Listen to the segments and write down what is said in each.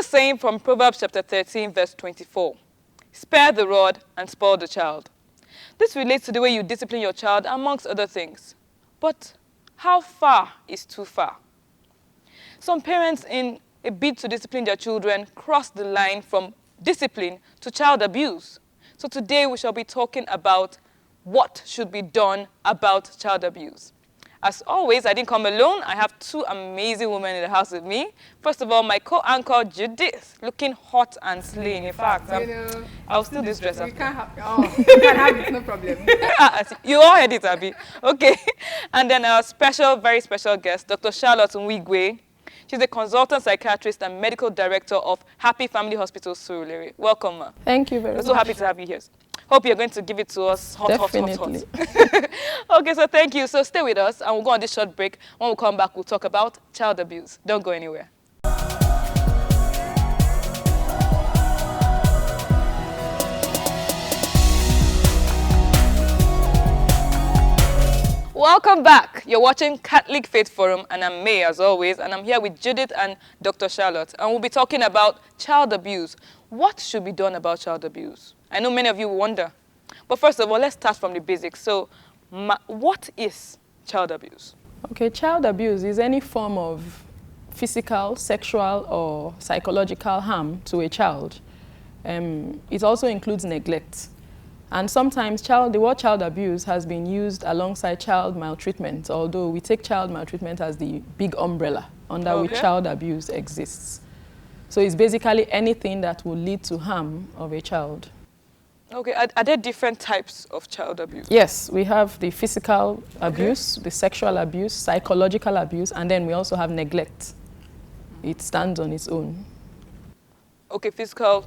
saying from Proverbs chapter 13, verse 24. Spare the rod and spoil the child. This relates to the way you discipline your child, amongst other things. But how far is too far? Some parents, in a bid to discipline their children, cross the line from discipline to child abuse. So today we shall be talking about what should be done about child abuse. As always, I didn't come alone. I have two amazing women in the house with me. First of all, my co-anchor, Judith, looking hot and slaying. In fact, I'll steal this dress. You can't have it, no problem. You all heard it, Abby. Okay. And then our special, very special guest, Dr. Charlotte Nwigwe. She's a consultant psychiatrist and medical director of Happy Family Hospital, Surulere. Welcome, ma. Thank you very much. We're so happy to have you here. Hope you're going to give it to us hot, Definitely. hot. Okay, so thank you. So stay with us, and we'll go on this short break. When we come back, we'll talk about child abuse. Don't go anywhere. Welcome back. You're watching Catholic Faith Forum, and I'm May, as always, and I'm here with Judith and Dr. Charlotte, and we'll be talking about child abuse. What should be done about child abuse? I know many of you wonder. But first of all, let's start from the basics. So, what is child abuse? Okay, child abuse is any form of physical, sexual, or psychological harm to a child. It also includes neglect. And sometimes the word child abuse has been used alongside child maltreatment, although we take child maltreatment as the big umbrella under which child abuse exists. So it's basically anything that will lead to harm of a child. Okay, are there different types of child abuse? Yes, we have the physical abuse, the sexual abuse, psychological abuse, and then we also have neglect. It stands on its own. Okay, physical,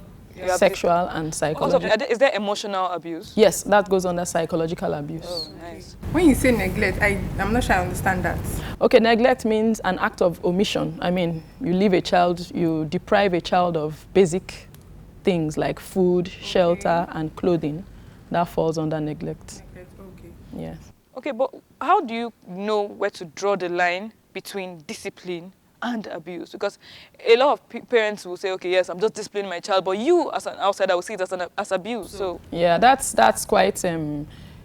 sexual, and psychological. Also, is there emotional abuse? Yes, that goes under psychological abuse. Oh, nice. When you say neglect, I'm not sure I understand that. Okay, neglect means an act of omission. I mean, you leave a child, you deprive a child of basic things like food, shelter, and clothing. That falls under neglect. Okay. Yes. Okay, but how do you know where to draw the line between discipline and abuse? Because a lot of parents will say, okay, yes, I'm just disciplining my child, but you, as an outsider, will see it as abuse. So yeah, that's quite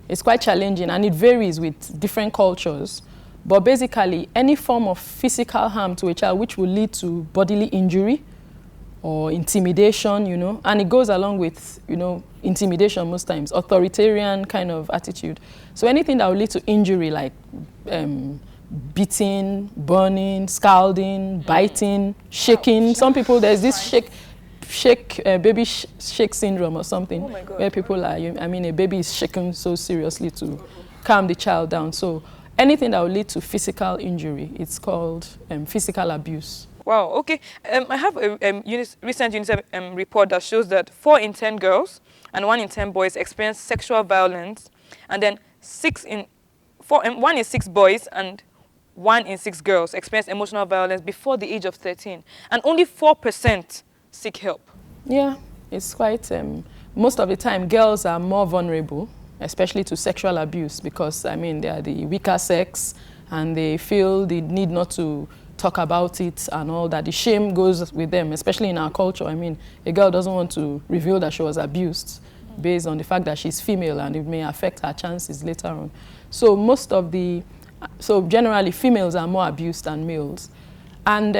it's quite challenging, and it varies with different cultures. But basically, any form of physical harm to a child which will lead to bodily injury or intimidation, and it goes along with, intimidation most times, authoritarian kind of attitude. So anything that will lead to injury, like beating, burning, scalding, biting, shaking. Some people, there's this baby shake syndrome or something, where people are, a baby is shaken so seriously to calm the child down. So anything that will lead to physical injury, it's called physical abuse. Wow, okay. I have a recent UNICEF report that shows that 4 in 10 girls and 1 in 10 boys experience sexual violence, and then 1 in 6 boys and 1 in 6 girls experience emotional violence before the age of 13, and only 4% seek help. Yeah, it's quite, most of the time girls are more vulnerable, especially to sexual abuse, because, they are the weaker sex, and they feel the need not to talk about it and all that. The shame goes with them, especially in our culture. A girl doesn't want to reveal that she was abused based on the fact that she's female, and it may affect her chances later on. So generally females are more abused than males. And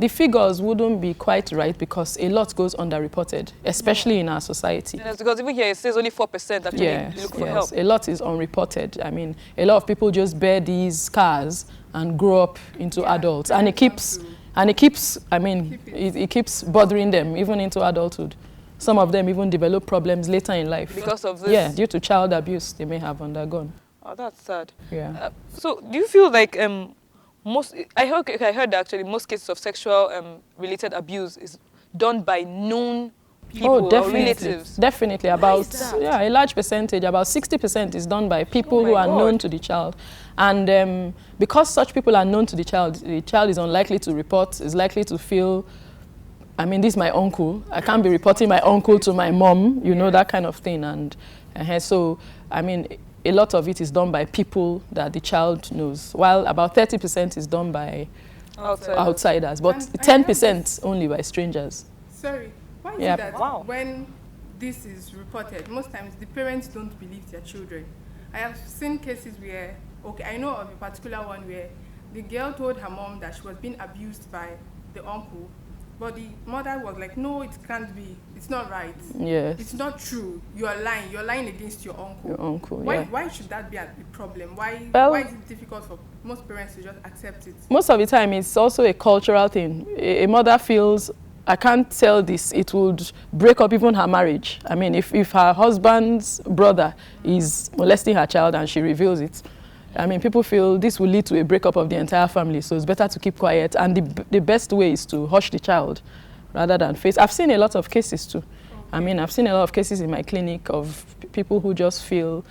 the figures wouldn't be quite right, because a lot goes underreported, especially in our society. Yes, because even here it says only 4% actually look for help. A lot is unreported. A lot of people just bear these scars and grow up into adults, and it keeps bothering them even into adulthood. Some of them even develop problems later in life because of this. Yeah, due to child abuse they may have undergone. Oh, that's sad. Yeah. So do you feel like I heard that actually most cases of sexual related abuse is done by known people or relatives? Definitely. A large percentage, about 60% is done by people who are known to the child. And because such people are known to the child is unlikely to report, is likely to feel, this is my uncle. I can't be reporting my uncle to my mom, that kind of thing. And so, a lot of it is done by people that the child knows, while about 30% is done by outsiders, but 10% only by strangers. Sorry, why is Yeah. it that Wow. when this is reported, most times the parents don't believe their children? I have seen cases where, okay, I know of a particular one where the girl told her mom that she was being abused by the uncle, but the mother was like, no, it can't be. It's not right. Yes. It's not true. You are lying. You're lying against your uncle. Your uncle, Why, yeah. why should that be a problem? Well- Why is it difficult for most parents to just accept it? Most of the time, it's also a cultural thing. A mother feels, I can't tell this, it would break up even her marriage. I mean, if her husband's brother is molesting her child and she reveals it, I mean, people feel this will lead to a breakup of the entire family, so it's better to keep quiet. And the best way is to hush the child rather than face. I've seen a lot of cases too. I mean, I've seen a lot of cases in my clinic of people who just feel.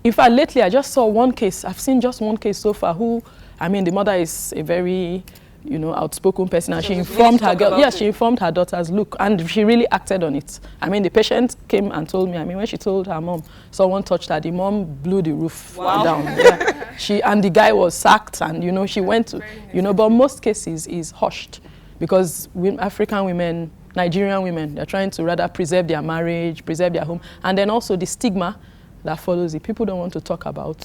In fact, lately I just saw one case. I've seen just one case so far who, I mean, the mother is a very, outspoken person, and she informed her girl. Yes, she informed her daughters, look, and she really acted on it. I mean, the patient came and told me, I mean, when she told her mom, someone touched her, the mom blew the roof down. Yeah. And the guy was sacked, and, she went to, but most cases is hushed because African women, Nigerian women, they're trying to rather preserve their marriage, preserve their home, and then also the stigma that follows it. People don't want to talk about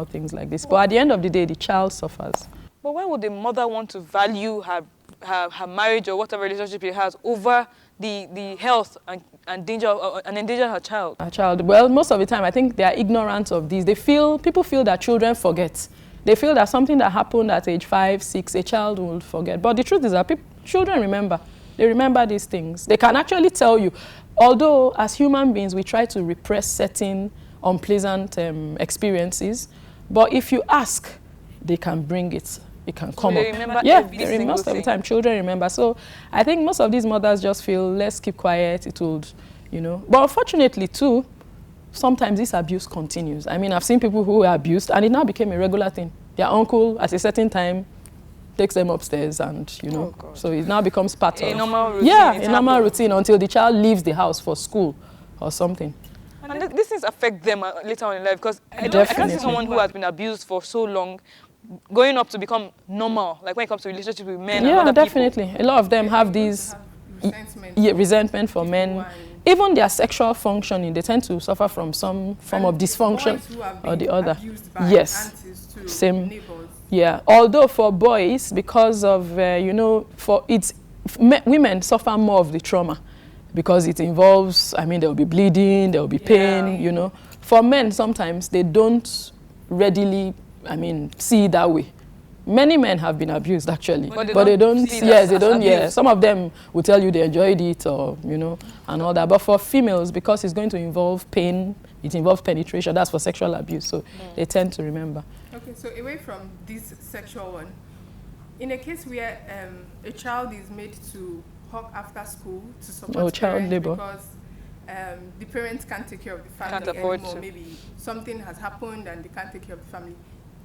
things like this. But at the end of the day, the child suffers. But why would the mother want to value her marriage or whatever relationship she has over the health and endanger her child? Her child. Well, most of the time, I think they are ignorant of this. People feel that children forget. They feel that something that happened at age 5, 6, a child will forget. But the truth is that children remember. They remember these things. They can actually tell you. Although, as human beings, we try to repress certain unpleasant experiences. But if you ask, they can bring it. It can come up. Remember Most of the time, children remember. So I think most of these mothers just feel, let's keep quiet. It would, But unfortunately, too, sometimes this abuse continues. I mean, I've seen people who were abused, and it now became a regular thing. Their uncle, at a certain time, takes them upstairs, and so it now becomes part of a normal routine. Yeah, a normal routine until the child leaves the house for school or something. And these things affect them later on in life, because I can't Definitely. see someone who has been abused for so long going up to become normal, like when it comes to relationships with men and other definitely. people. A lot of them have these resentment for men. Even their sexual functioning, they tend to suffer from some form of dysfunction or the other. Yes, same. Neighbors. Yeah, although for boys, because of, women suffer more of the trauma because it involves, I mean, there will be bleeding, there will be pain, For men, sometimes they don't readily, see it that way. Many men have been abused, actually, but they don't see yes, it as they don't, abuse. yeah. Some of them will tell you they enjoyed it or, and all that. But for females, because it's going to involve pain, it involves penetration, that's for sexual abuse, so they tend to remember. Okay, so away from this sexual one, in a case where a child is made to hawk after school to support child parents labor. because the parents can't take care of the family Can't afford anymore, to. maybe something has happened and they can't take care of the family,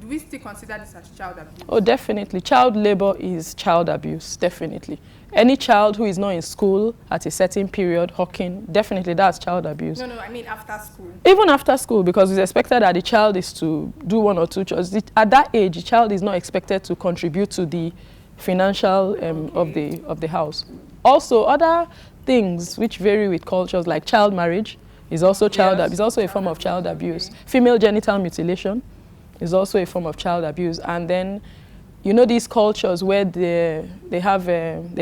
do we still consider this as child abuse? Oh, definitely. Child labor is child abuse, definitely. Any child who is not in school at a certain period, hawking, definitely that's child abuse. No, I mean after school. Even after school, because it's expected that the child is to do one or two chores. At that age, the child is not expected to contribute to the financial of the house. Also, other things which vary with cultures, like child marriage, is also is also a form of child abuse. Female genital mutilation is also a form of child abuse. And then, these cultures where they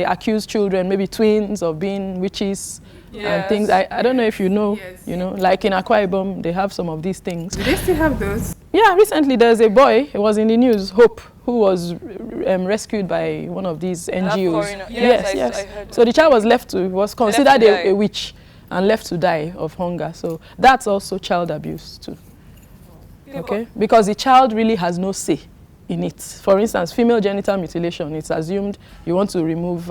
accuse children, maybe twins, of being witches and things. I don't know if you know, like in Akwa Ibom, they have some of these things. Do they still have those? Yeah, recently there's a boy, it was in the news, Hope, who was rescued by one of these NGOs. Yes. I heard So the child was considered a witch and left to die of hunger. So that's also child abuse too. Okay? Because the child really has no say in it. For instance, female genital mutilation, it's assumed you want to remove,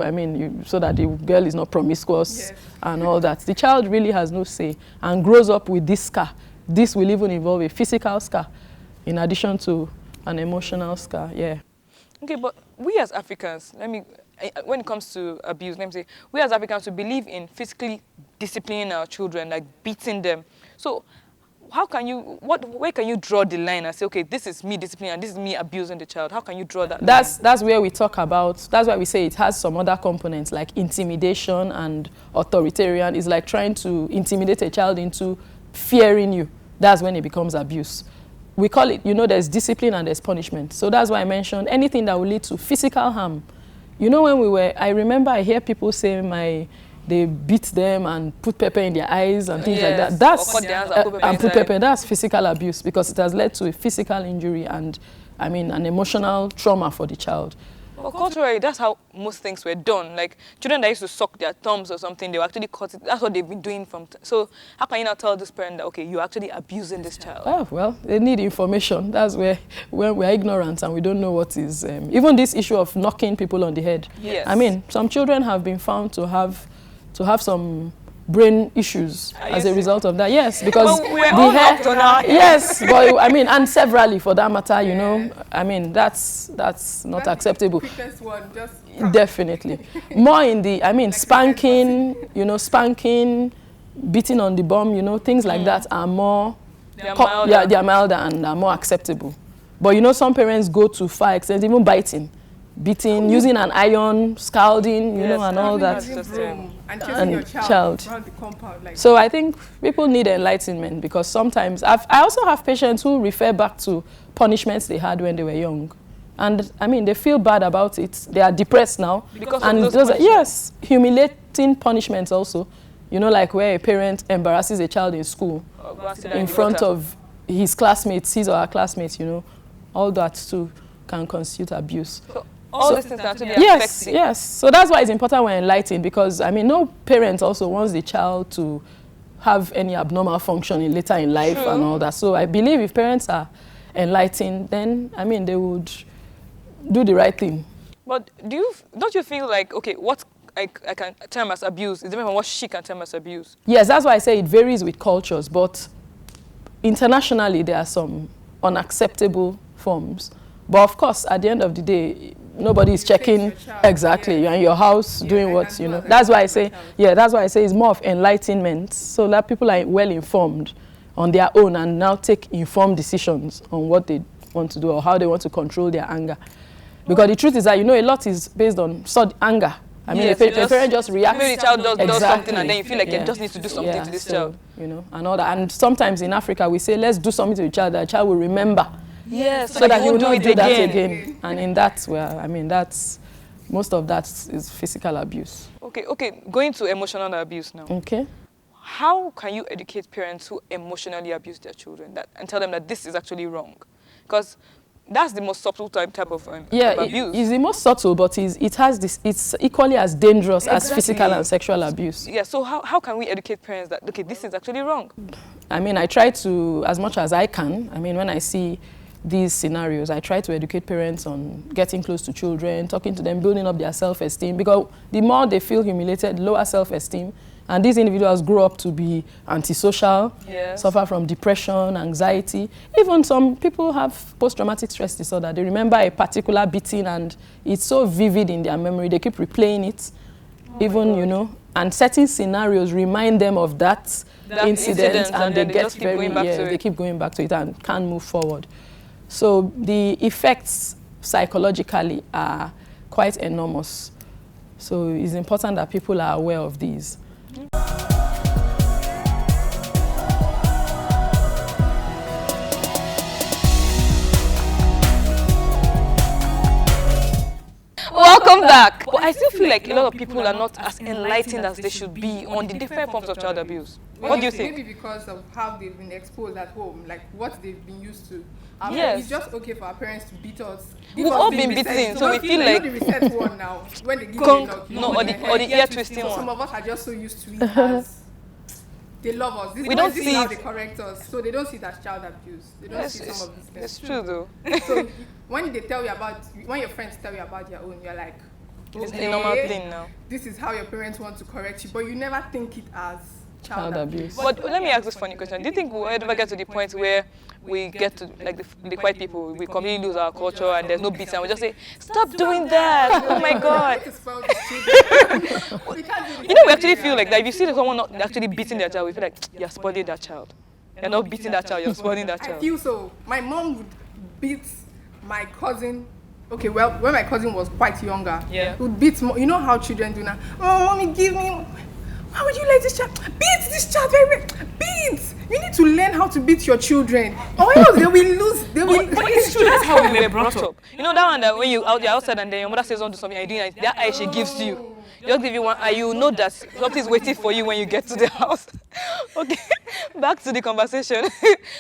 so that the girl is not promiscuous and all that. The child really has no say and grows up with this scar. This will even involve a physical scar in addition to an emotional scar, Okay, but we as Africans, when it comes to abuse, let me say, we as Africans, we believe in physically disciplining our children, like beating them. So how can you, where can you draw the line and say, okay, this is me disciplining and this is me abusing the child? How can you draw that line? That's where we talk about, that's why we say it has some other components like intimidation and authoritarian. It's like trying to intimidate a child into fearing you. That's when it becomes abuse. We call it, you know, there's discipline and there's punishment. So that's why I mentioned anything that will lead to physical harm. You know, when I remember I hear people say they beat them and put pepper in their eyes and things like that. That's that's physical abuse because it has led to a physical injury and, I mean, an emotional trauma for the child. But culturally, that's how most things were done. Like children that used to suck their thumbs or something, they were actually cut it. That's what they've been doing so how can you now tell this parent that, okay, you're actually abusing this child? Oh, well, they need information. That's where when we're ignorant and we don't know what is, even this issue of knocking people on the head. Yes. I mean, some children have been found to have some brain issues as a result of that. Yes, because the hair. Yes, but I mean, and severally for that matter, you know. I mean, that's not acceptable. Definitely. More in the, I mean, spanking, you know, beating on the bum, you know, things like that are more, they are milder and are more acceptable. But you know, some parents go to far extent, even biting, beating, using an iron, scalding, you know, and all that. And chasing your child around the compound. Like so I think people need enlightenment because sometimes I also have patients who refer back to punishments they had when they were young. And I mean, they feel bad about it. They are depressed now. Because and of those yes, humiliating punishments also. You know, like where a parent embarrasses a child in school in front of his classmates, his or her classmates, you know. All that too can constitute abuse. All these things are actually affecting. Yes. So that's why it's important we're enlightened because, I mean, no parent also wants the child to have any abnormal function later in life and all that. So I believe if parents are enlightened, then, I mean, they would do the right thing. But don't you feel like, okay, what I can term as abuse is different from what she can term as abuse? Yes, that's why I say it varies with cultures, but internationally there are some unacceptable forms. But of course, at the end of the day, nobody is checking exactly. You're in your house doing what, you know. That's why I say, that's why I say it's more of enlightenment so that people are well informed on their own and now take informed decisions on what they want to do or how they want to control their anger. Because the truth is that, you know, a lot is based on anger. I mean, the parent just reacts. Maybe the child does something and then you feel like you just need to do something to this child. You know, and all that. And sometimes in Africa, we say, let's do something to the child that the child will remember. Yes, so that he will not do that again. And in that, well, I mean, most of that is physical abuse. Okay, going to emotional abuse now. Okay. How can you educate parents who emotionally abuse their children and tell them that this is actually wrong? Because that's the most subtle type of abuse. It's the most subtle, but it's equally as dangerous as physical and sexual abuse. Yeah, so how can we educate parents that, okay, this is actually wrong? I mean, I try to, as much as I can, I mean, when I see these scenarios, I try to educate parents on getting close to children, talking to them, building up their self-esteem, because the more they feel humiliated, lower self-esteem, and these individuals grow up to be antisocial, suffer from depression, anxiety. Even some people have post-traumatic stress disorder. They remember a particular beating and it's so vivid in their memory, they keep replaying it, you know, and certain scenarios remind them of that incident and they get they keep going back to it and can't move forward. So the effects psychologically are quite enormous. So it's important that people are aware of these. Welcome back. But I still feel like a lot of people are not as enlightened as they should be on the different forms of child abuse. What do you think? Maybe because of how they've been exposed at home, like what they've been used to. It's just okay for our parents to beat us. We've all been beaten, so we feel like... the reset one now, when they give or the ear twisting one. Some of us are just so used to it as they love us. This is how they correct us, so they don't see it as child abuse. They don't see some of these things. It's true though. So when your friends tell you about their own, you're like, okay, it's a normal thing now. This is how your parents want to correct you, but you never think it as child abuse. But let me ask this funny question. Do you think we'll ever get to the point where we get to, like the white people, we completely lose our culture and there's no beats and we just say, stop doing that, oh my God. You we actually feel like that if you see someone not actually beating their child, we feel like you're spoiling that child. You're not beating that child, you're spoiling that I child. feel so. My mom would beat my cousin. Okay, well, when my cousin was quite younger, Yeah. would beat. You know how children do now. Oh, mommy, give me. Why would you let this child beat this child? Beat. You need to learn how to beat your children, or else they will lose. They will. But it's true, that's how we were brought up. You know that one that when you're outside and then your mother says don't do something and you're doing that eye she gives to you. Just give you one eye, you know that something's waiting for you when you get to the house. Okay, back to the conversation.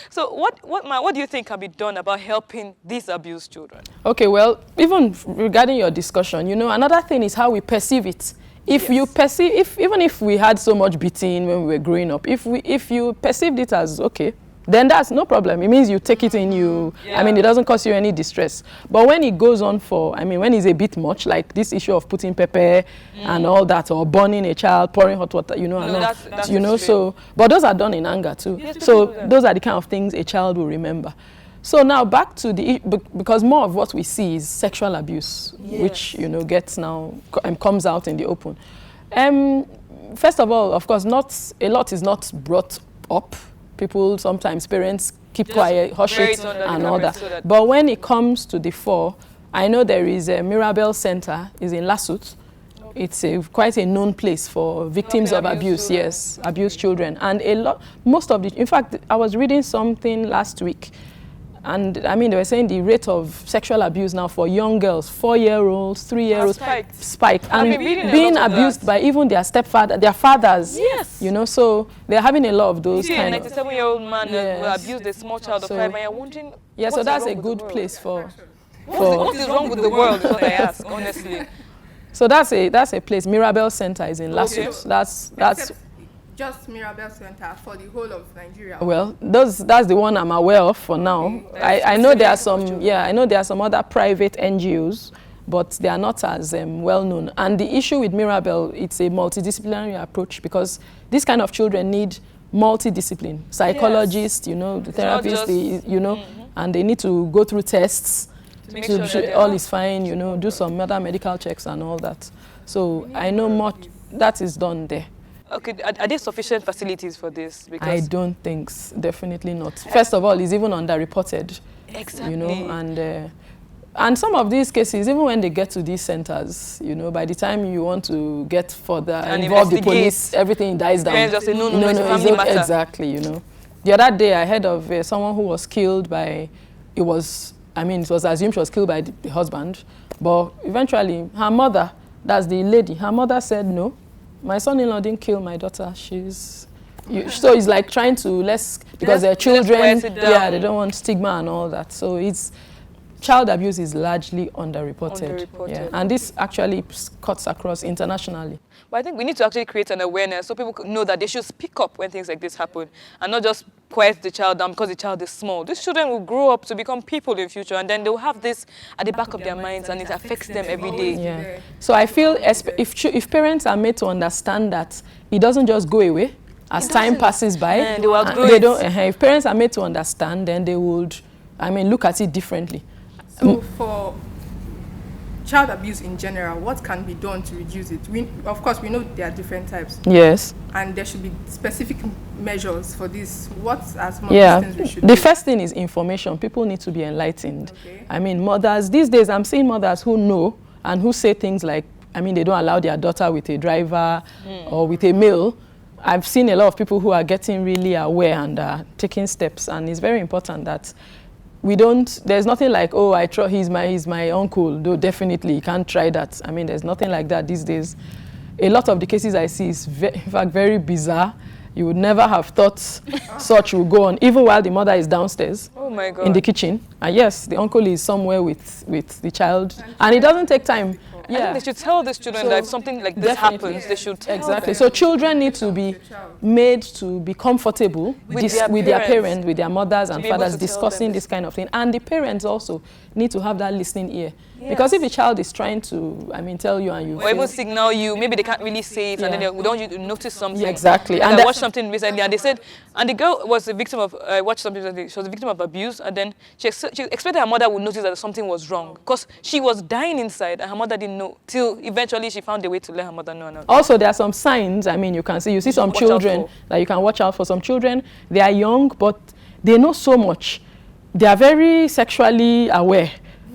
So what do you think can be done about helping these abused children? Okay, well, even regarding your discussion, you know, another thing is how we perceive it. If you perceive, even if we had so much beating when we were growing up, if you perceived it as okay, then that's no problem. It means you take it in you. I mean, it doesn't cause you any distress. But when it goes on for, I mean, when it's a bit much, like this issue of putting pepper and all that, or burning a child, pouring hot water, you know, No, and all, that's you know, extreme. so, but those are done in anger too. Yes, So people do that. those are the kind of things a child will remember. So now back to because more of what we see is sexual abuse, which, you know, gets now, comes out in the open. First of all, of course, not a lot is not brought up. People, sometimes parents keep quiet, hush bury it, it under the and all carpet that. so that- But when it comes to the fore, I know there is a Mirabel Center, is in Lasut. It's quite a known place for victims of abuse, yes, abused children. And most of the, in fact, I was reading something last week, and I mean, they were saying the rate of sexual abuse now for young girls, 4-year-olds, 3-year-olds, spiked. I've And been reading a being lot of abused that. by even their stepfather, their fathers. Yes. You know, so they're having a lot of those See a kind of. 97-year-old man will Yes. abuse a small child of So- 5 and you're wondering, Yeah, so what is that's wrong a with the good world? place for. What is wrong with the world is what I ask, honestly. So that's a place. Mirabel Center is in Lasut. Okay. That's Except just Mirabel Center for the whole of Nigeria. well, that's the one I'm aware of for now. I know there are some, I know there are some other private NGOs, but they are not as well known. And the issue with Mirabel, it's a multidisciplinary approach because these kind of children need multidiscipline, psychologists, you know, the not therapists, just- you know, and they need to go through tests To make to sure sure that all is fine, you know, do some other medical checks and all that. So I know much that is done there. Okay, are there sufficient facilities for this? I Because don't think, definitely not. First of all, it's even underreported, exactly. you know, and some of these cases, even when they get to these centers, you know, by the time you want to get further And involve the investigate, police, everything dies down. parents just say, no, it's a it's family okay, matter. exactly, you know. The other day, I heard of someone who was killed by, it was assumed she was killed by the husband, but eventually her mother, that's the lady, her mother said, no, my son-in-law didn't kill my daughter. So it's like trying to because they're children, let's wear it down. they don't want stigma and all that. So child abuse is largely underreported. Yeah. And this actually cuts across internationally. But I think we need to actually create an awareness so people could know that they should speak up when things like this happen and not just quiet the child down because the child is small. These children will grow up to become people in future and then they'll have this at the back of their minds and it affects them every day. Yeah. So I feel if parents are made to understand that it doesn't just go away as time passes by, they will outgrow they it. don't. If parents are made to understand, then they would, look at it differently. So for child abuse in general, what can be done to reduce it? Of course, we know there are different types, Yes. and there should be specific measures for this. What are some of Yeah. these things we should The do? first thing is information. People need to be enlightened. Okay. Mothers, these days I'm seeing mothers who know and who say things like, they don't allow their daughter with a driver or with a male. I've seen a lot of people who are getting really aware and taking steps, and it's very important that there's nothing like, oh, I trust, he's my uncle. No, definitely, you can't try that. There's nothing like that these days. A lot of the cases I see is, in fact, very bizarre. You would never have thought such would go on, even while the mother is downstairs Oh my God. in the kitchen. And yes, the uncle is somewhere with the child. And it doesn't take time. I think they should tell these children that if something like this Definitely. happens, they should tell Exactly. them. So children need to be made to be comfortable with their parents, with their mothers and be able fathers to tell discussing them this kind of thing. And the parents also need to have that listening ear. Because if a child is trying to, tell you and you Or even signal you, maybe they can't really say it, and then Yeah. they don't you notice something. Yeah, exactly. Like And I that- watched something recently, and they said, and the girl was a victim of, I watched something recently, she was a victim of abuse, and then she expected her mother would notice that something was wrong, because she was dying inside, and her mother didn't know, till eventually she found a way to let her mother know. And also, there are some signs, I mean, you can see, you see some children that you can watch out for. Some children, they are young, but they know so much. They are very sexually aware.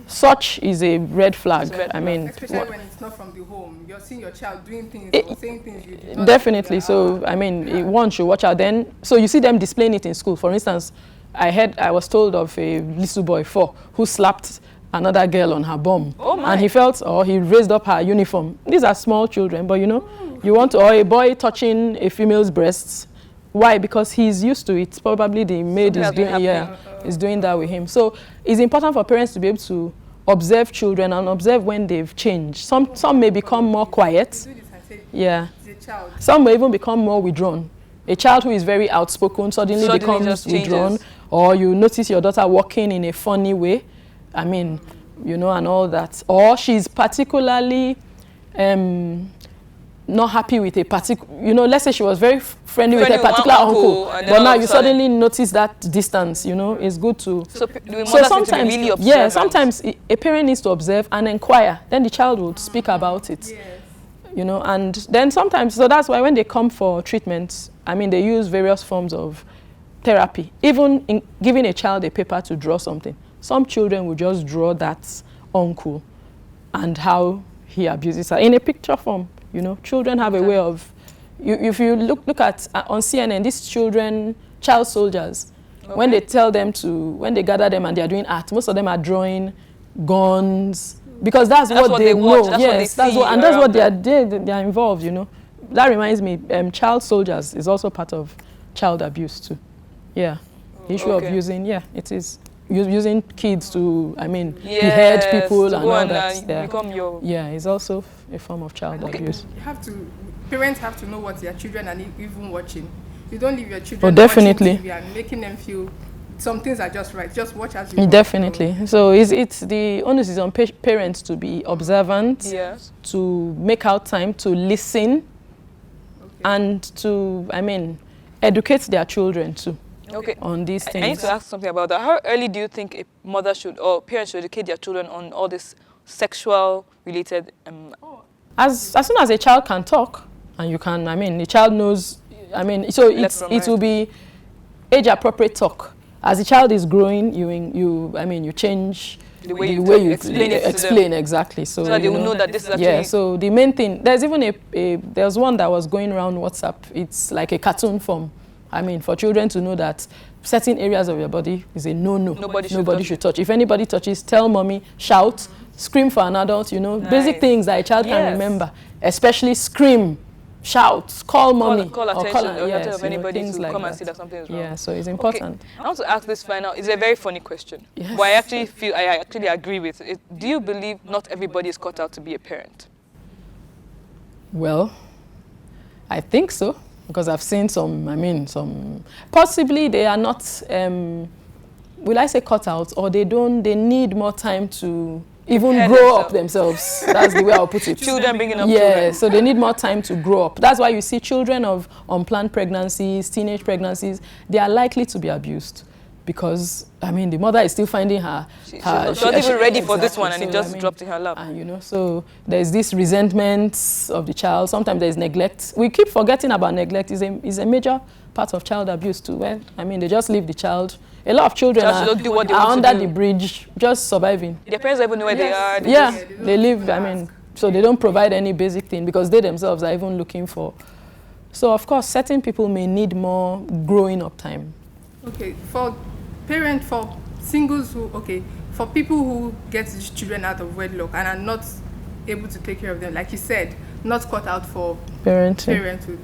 Such is a red flag. I mean, especially when it's not from the home. You're seeing your child doing things or saying things you did not. Definitely. So, I mean, one should watch out. Then, so you see them displaying it in school. For instance, I was told of a little boy 4 who slapped another girl on her bum. Oh my. And he felt, or he raised up her uniform. These are small children, but you know, you want to, or a boy touching a female's breasts. Why? Because he's used to it. Probably the maid is doing, is doing that with him. So it's important for parents to be able to observe children and observe when they've changed. Some may become more quiet. Yeah. Some may even become more withdrawn. A child who is very outspoken suddenly becomes withdrawn, or you notice your daughter walking in a funny way. I mean, you know, and all that. Or she's particularly not happy with a particular, you know, let's say she was very friendly with a particular uncle, but now you suddenly notice that distance, you know, it's good to... So sometimes, really sometimes a parent needs to observe and inquire, then the child will speak about it, you know, and then sometimes, so that's why when they come for treatment, I mean, they use various forms of therapy, even in giving a child a paper to draw something. Some children will just draw that uncle and how he abuses her in a picture form. You know, children have a way of, if you look at, on CNN, these child soldiers, when they tell them to, when they gather them and they are doing art, most of them are drawing guns, because that's what they know. Yes, that's what they are involved, you know. That reminds me, child soldiers is also part of child abuse too. Yeah, the issue of using, it is. Using kids to, I mean, behead people and all that. It's also a form of child abuse. Parents have to know what their children are even watching. You don't leave your children watching TV and making them feel some things are just right. Just watch as you go. Definitely. So it's the onus is on parents to be observant, to make out time to listen, and to, I mean, educate their children too. On these things. I need to ask something about that. How early do you think a mother should, or parents should educate their children on all this sexual related? As soon as a child can talk, and you can, I mean, the child knows, I mean, so it will be age appropriate talk. As the child is growing, you change the way you explain exactly. So that they will know that this is actually... Yeah, so the main thing, there's even there's one that was going around WhatsApp. It's like a cartoon form. I mean, for children to know that certain areas of your body is a no-no. Nobody should touch. If anybody touches, tell mommy, shout, scream for an adult, you know. Basic things that a child can remember. Especially scream, shout, call mommy. Call attention, or tell anybody to come and see that something is wrong. Yeah, so it's important. I want to ask this final, it's a very funny question. But I actually agree with it. Do you believe not everybody is cut out to be a parent? Well, I think so. Because I've seen some, possibly they are not, will I say cut out, or they need more time to even grow up themselves. That's the way I'll put it. Children bringing up children. Yeah, so they need more time to grow up. That's why you see children of unplanned pregnancies, teenage pregnancies, they are likely to be abused. Because, I mean, the mother is still finding her... She's not even ready for this one, and it just dropped in her lap. And, you know, so there's this resentment of the child. Sometimes there's neglect. We keep forgetting about neglect. Is a major part of child abuse too. Well, I mean, they just leave the child. A lot of children are under the bridge, just surviving. Their parents don't even know where they are. They live, I mean, so they don't provide any basic thing because they themselves are even looking for... So, of course, certain people may need more growing up time. Okay, for singles who, for people who get these children out of wedlock and are not able to take care of them, like you said, not cut out for parenthood,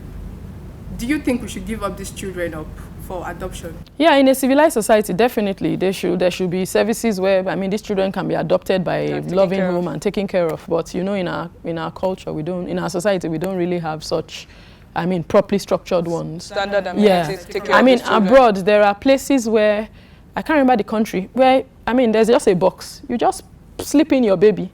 do you think we should give up these children up for adoption? Yeah, in a civilized society, definitely. There should be services where, I mean, these children can be adopted by a loving home and taken care of. But, you know, in our culture, in our society, we don't really have such... I mean, properly structured ones. Standard amenities, take care I of mean, these children. abroad, there are places where, I can't remember the country, where, I mean, there's just a box. You just slip in your baby.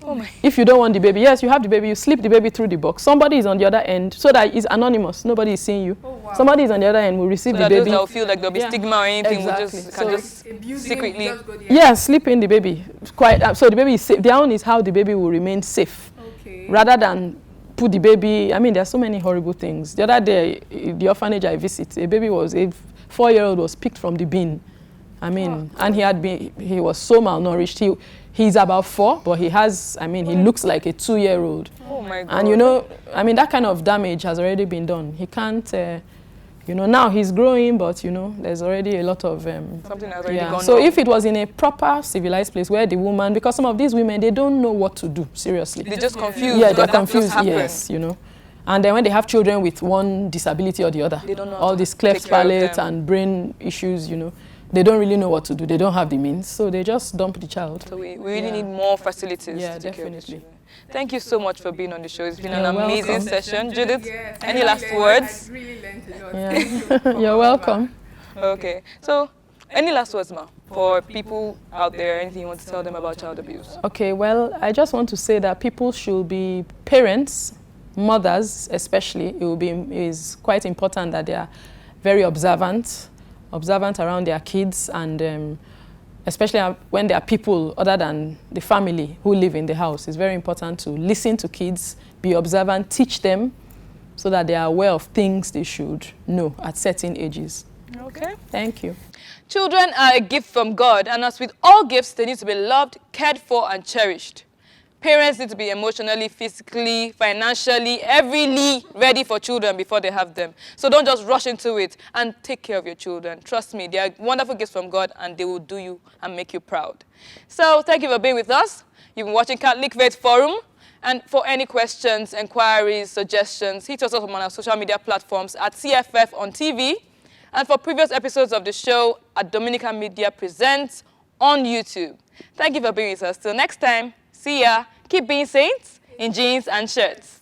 Oh my. If you don't want the baby, yes, you have the baby, you slip the baby through the box. Somebody is on the other end, so that it's anonymous. Nobody is seeing you. Oh, wow. Somebody is on the other end, will receive So the that baby. those that will feel like there'll be Yeah. stigma or anything, Exactly. will just, So can just Abusing secretly. just go there. Yeah, slip in the baby. Quite. So the baby is safe. Their own is how the baby will remain safe. Okay. Rather than put the baby, I mean, there are so many horrible things. The other day, the orphanage I visit, a 4-year-old was picked from the bin. I mean, and he was so malnourished. He's about 4, but he looks like a 2-year-old. Oh my God. And you know, I mean, that kind of damage has already been done. He can't, now he's growing, but there's already a lot of something has already gone So wrong. if it was in a proper civilized place where the woman, because some of these women, they don't know what to do, seriously. They're just confused. Yeah, they're that just confused, happened. yes, And then when they have children with one disability or the other, They don't know how all to these take cleft care of palate them. and brain issues, they don't really know what to do. They don't have the means, so they just dump the child. So we really Yeah. need more facilities. Yeah, to take care of the definitely. children. Thank you so much for being on the show. It's been You're an amazing welcome. session. Judith, Yes, I any really last learned- words? I really learned a lot. Yeah. Thank you so much. You're welcome. Okay. So, any last words, Ma, for people out there? Anything you want to tell them about child abuse? Okay, well, I just want to say that people should be parents, mothers especially. Is quite important that they are very observant around their kids, and especially when there are people other than the family who live in the house. It's very important to listen to kids, be observant, teach them so that they are aware of things they should know at certain ages. Okay. Thank you. Children are a gift from God, and as with all gifts, they need to be loved, cared for, and cherished. Parents need to be emotionally, physically, financially, everyly ready for children before they have them. So don't just rush into it, and take care of your children. Trust me, they are wonderful gifts from God, and they will do you and make you proud. So thank you for being with us. You've been watching Catholic Faith Forum. And for any questions, inquiries, suggestions, hit us up on our social media platforms at CFF on TV. And for previous episodes of the show at Dominican Media Presents on YouTube. Thank you for being with us. Till next time, see ya. Keep being saints in jeans and shirts.